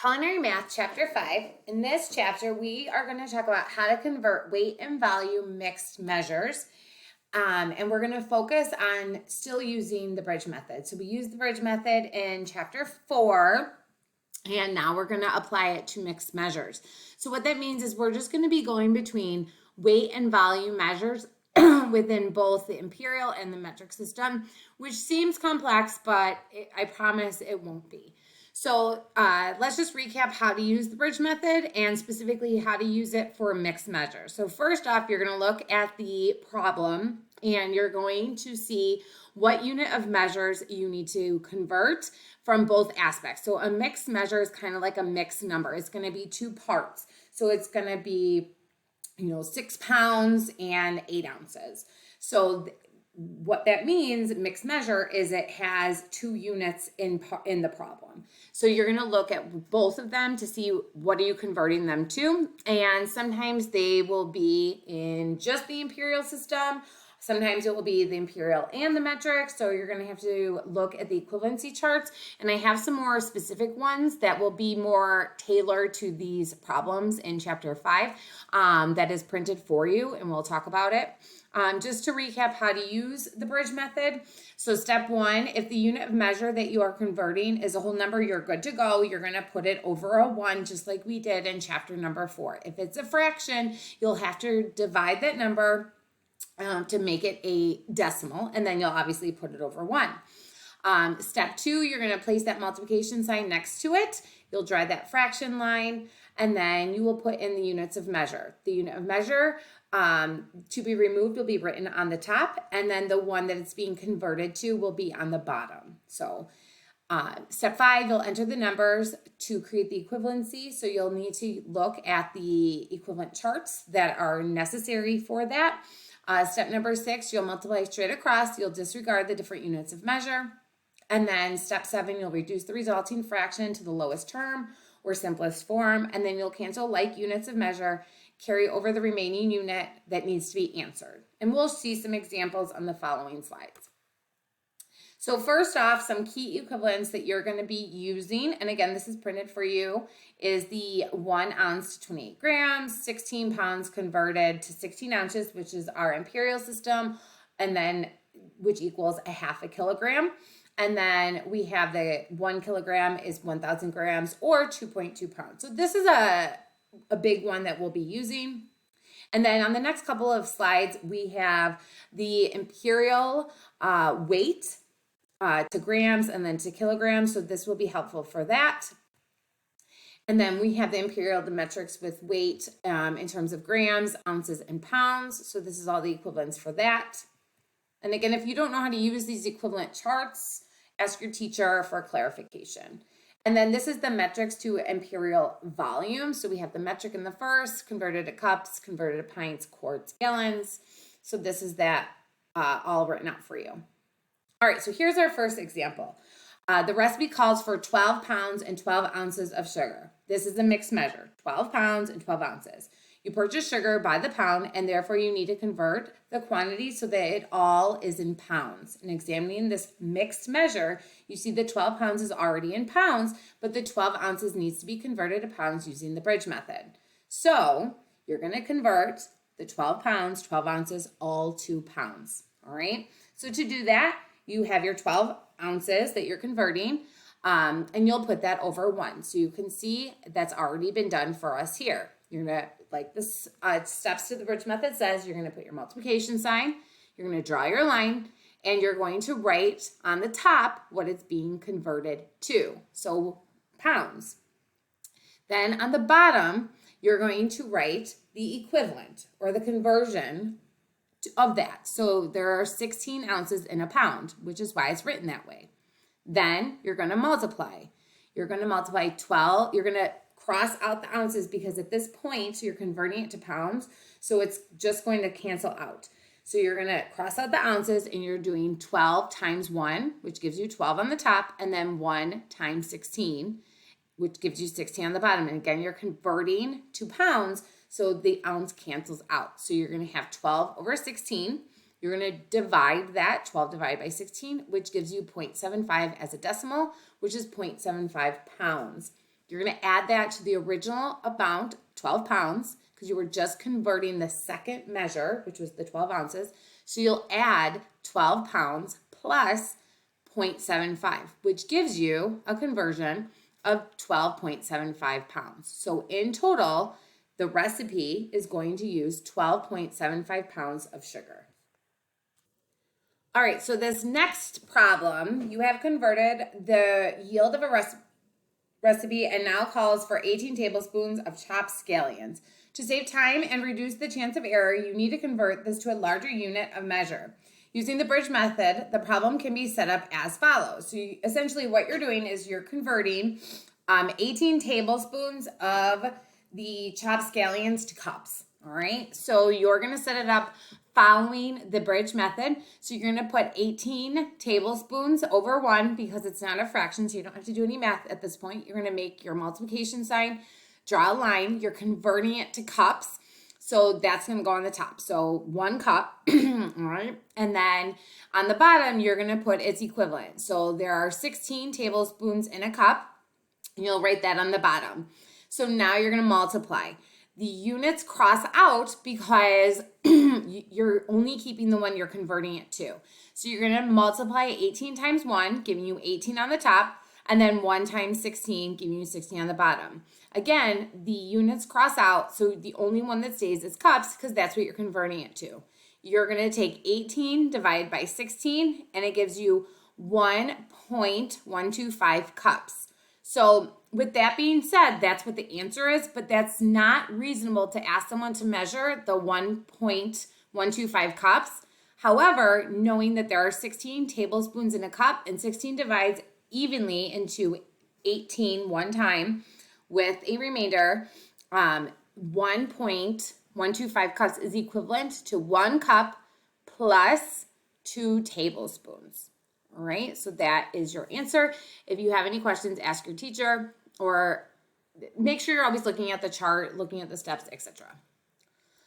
Culinary Math, Chapter 5. In this chapter, we are going to talk about how to convert weight and value mixed measures. And we're going to focus on still using the bridge method. So we use the bridge method in Chapter 4, and now we're going to apply it to mixed measures. So what that means is we're just going to be going between weight and value measures within both the imperial and the metric system, which seems complex, but I promise it won't be. So let's just recap how to use the bridge method and specifically how to use it for mixed measures. So first off, you're going to look at the problem and you're going to see what unit of measures you need to convert from both aspects. So a mixed measure is kind of like a mixed number. It's going to be two parts. So it's going to be 6 pounds and 8 ounces. So what that means, mixed measure, is it has 2 units in the problem. So you're going to look at both of them to see what are you converting them to. And sometimes they will be in just the imperial system. Sometimes it will be the imperial and the metric. So you're going to have to look at the equivalency charts. And I have some more specific ones that will be more tailored to these problems in Chapter 5 that is printed for you. And we'll talk about it. Just to recap how to use the bridge method. So step 1, if the unit of measure that you are converting is a whole number, you're good to go. You're going to put it over a 1, just like we did in chapter number 4. If it's a fraction, you'll have to divide that number to make it a decimal, and then you'll obviously put it over 1. Step 2, you're going to place that multiplication sign next to it. You'll draw that fraction line, and then you will put in the units of measure. The unit of measure to be removed will be written on the top, and then the one that it's being converted to will be on the bottom. So step 5, you'll enter the numbers to create the equivalency. So you'll need to look at the equivalent charts that are necessary for that. Step number 6, you'll multiply straight across. You'll disregard the different units of measure. And then step 7, you'll reduce the resulting fraction to the lowest term or simplest form. And then you'll cancel like units of measure, carry over the remaining unit that needs to be answered. And we'll see some examples on the following slides. So first off, some key equivalents that you're going to be using, and again, this is printed for you, is the 1 ounce to 28 grams, 16 pounds converted to 16 ounces, which is our imperial system, and then which equals a half a kilogram. And then we have the 1 kilogram is 1,000 grams or 2.2 pounds. So this is a big one that we'll be using. And then on the next couple of slides, we have the imperial weight to grams and then to kilograms. So this will be helpful for that. And then we have the imperial, the metrics with weight in terms of grams, ounces, and pounds. So this is all the equivalents for that. And again, if you don't know how to use these equivalent charts, ask your teacher for clarification. And then this is the metrics to imperial volume. So we have the metric in the first, converted to cups, converted to pints, quarts, gallons. So this is that all written out for you. All right, so here's our first example. The recipe calls for 12 pounds and 12 ounces of sugar. This is a mixed measure, 12 pounds and 12 ounces. You purchase sugar by the pound, and therefore you need to convert the quantity so that it all is in pounds. In examining this mixed measure, you see the 12 pounds is already in pounds, but the 12 ounces needs to be converted to pounds using the bridge method. So you're going to convert the 12 pounds, 12 ounces, all to pounds. All right, so to do that, you have your 12 ounces that you're converting, and you'll put that over 1. So you can see that's already been done for us here. You're going to, like this steps to the bridge method says, you're going to put your multiplication sign, you're going to draw your line, and you're going to write on the top what it's being converted to. So pounds. Then on the bottom, you're going to write the equivalent or the conversion of that. So there are 16 ounces in a pound, which is why it's written that way. Then you're going to multiply. You're going to multiply 12. You're going to cross out the ounces because at this point you're converting it to pounds. So it's just going to cancel out. So you're going to cross out the ounces and you're doing 12 times 1, which gives you 12 on the top, and then 1 times 16, which gives you 16 on the bottom. And again, you're converting to pounds. So the ounce cancels out. So you're going to have 12 over 16. You're going to divide that, 12 divided by 16, which gives you 0.75 as a decimal, which is 0.75 pounds. You're going to add that to the original amount, 12 pounds, because you were just converting the second measure, which was the 12 ounces. So you'll add 12 pounds plus 0.75, which gives you a conversion of 12.75 pounds. So in total, the recipe is going to use 12.75 pounds of sugar. All right, so this next problem, you have converted the yield of a recipe and now calls for 18 tablespoons of chopped scallions. To save time and reduce the chance of error, you need to convert this to a larger unit of measure. Using the bridge method, the problem can be set up as follows. So essentially what you're doing is you're converting 18 tablespoons of the chopped scallions to cups. All right, so you're going to set it up following the bridge method. So you're going to put 18 tablespoons over 1 because it's not a fraction, so you don't have to do any math at this point. You're going to make your multiplication sign, draw a line. You're converting it to cups. So that's going to go on the top. So 1 cup, all right? And then on the bottom, you're going to put its equivalent. So there are 16 tablespoons in a cup. And you'll write that on the bottom. So now you're going to multiply. The units cross out because you're only keeping the one you're converting it to. So you're going to multiply 18 times 1, giving you 18 on the top, and then 1 times 16, giving you 16 on the bottom. Again, the units cross out, so the only one that stays is cups because that's what you're converting it to. You're going to take 18 divided by 16, and it gives you 1.125 cups. So with that being said, that's what the answer is, but that's not reasonable to ask someone to measure the 1.125 cups. However, knowing that there are 16 tablespoons in a cup and 16 divides evenly into 18 one time with a remainder, 1.125 cups is equivalent to 1 cup plus 2 tablespoons. All right, so that is your answer. If you have any questions, ask your teacher or make sure you're always looking at the chart, looking at the steps, etc.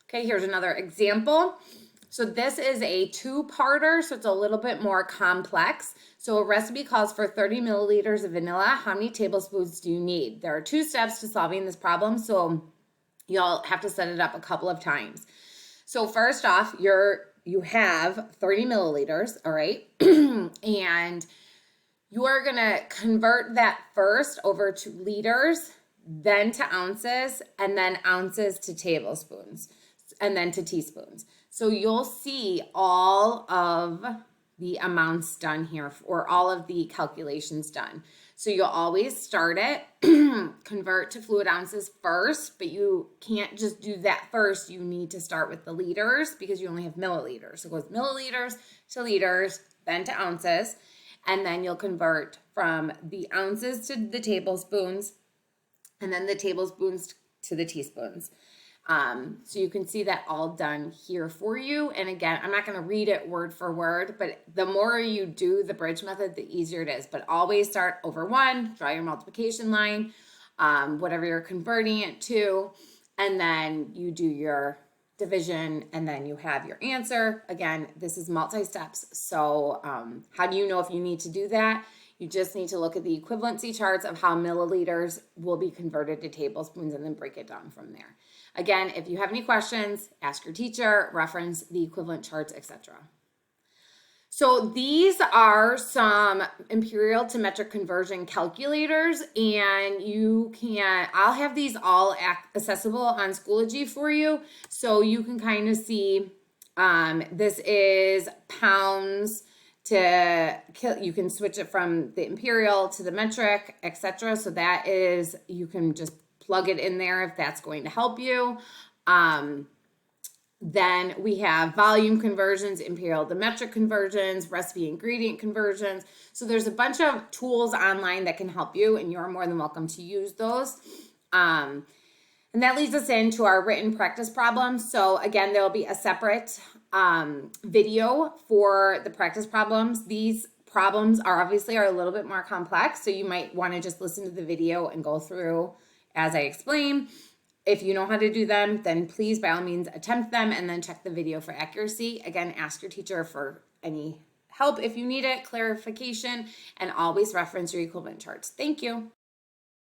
Okay, here's another example. So this is a two-parter, so it's a little bit more complex. So a recipe calls for 30 milliliters of vanilla. How many tablespoons do you need? There are 2 steps to solving this problem, so you'll have to set it up a couple of times. So first off, you have 30 milliliters, all right? And you are going to convert that first over to liters, then to ounces, and then ounces to tablespoons, and then to teaspoons. So you'll see all of the amounts done here, or all of the calculations done. So you'll always start it, convert to fluid ounces first, but you can't just do that first. You need to start with the liters because you only have milliliters. So it goes milliliters to liters, then to ounces, and then you'll convert from the ounces to the tablespoons, and then the tablespoons to the teaspoons. So you can see that all done here for you. And again, I'm not going to read it word for word, but the more you do the bridge method, the easier it is. But always start over 1, draw your multiplication line, whatever you're converting it to, and then you do your division, and then you have your answer. Again, this is multi-steps. So how do you know if you need to do that? You just need to look at the equivalency charts of how milliliters will be converted to tablespoons and then break it down from there. Again, if you have any questions, ask your teacher, reference the equivalent charts, etc. So these are some imperial to metric conversion calculators, and I'll have these all accessible on Schoology for you. So you can kind of see, this is pounds to you can switch it from the imperial to the metric, etc. So that is, you can just plug it in there if that's going to help you. Then we have volume conversions, imperial to metric conversions, recipe ingredient conversions. So there's a bunch of tools online that can help you, and you're more than welcome to use those. And that leads us into our written practice problems. So again, there'll be a separate video for the practice problems. These problems are a little bit more complex, so you might want to just listen to the video and go through as I explain. If you know how to do them, then please, by all means, attempt them and then check the video for accuracy. Again, ask your teacher for any help if you need it, clarification, and always reference your equivalent charts. Thank you.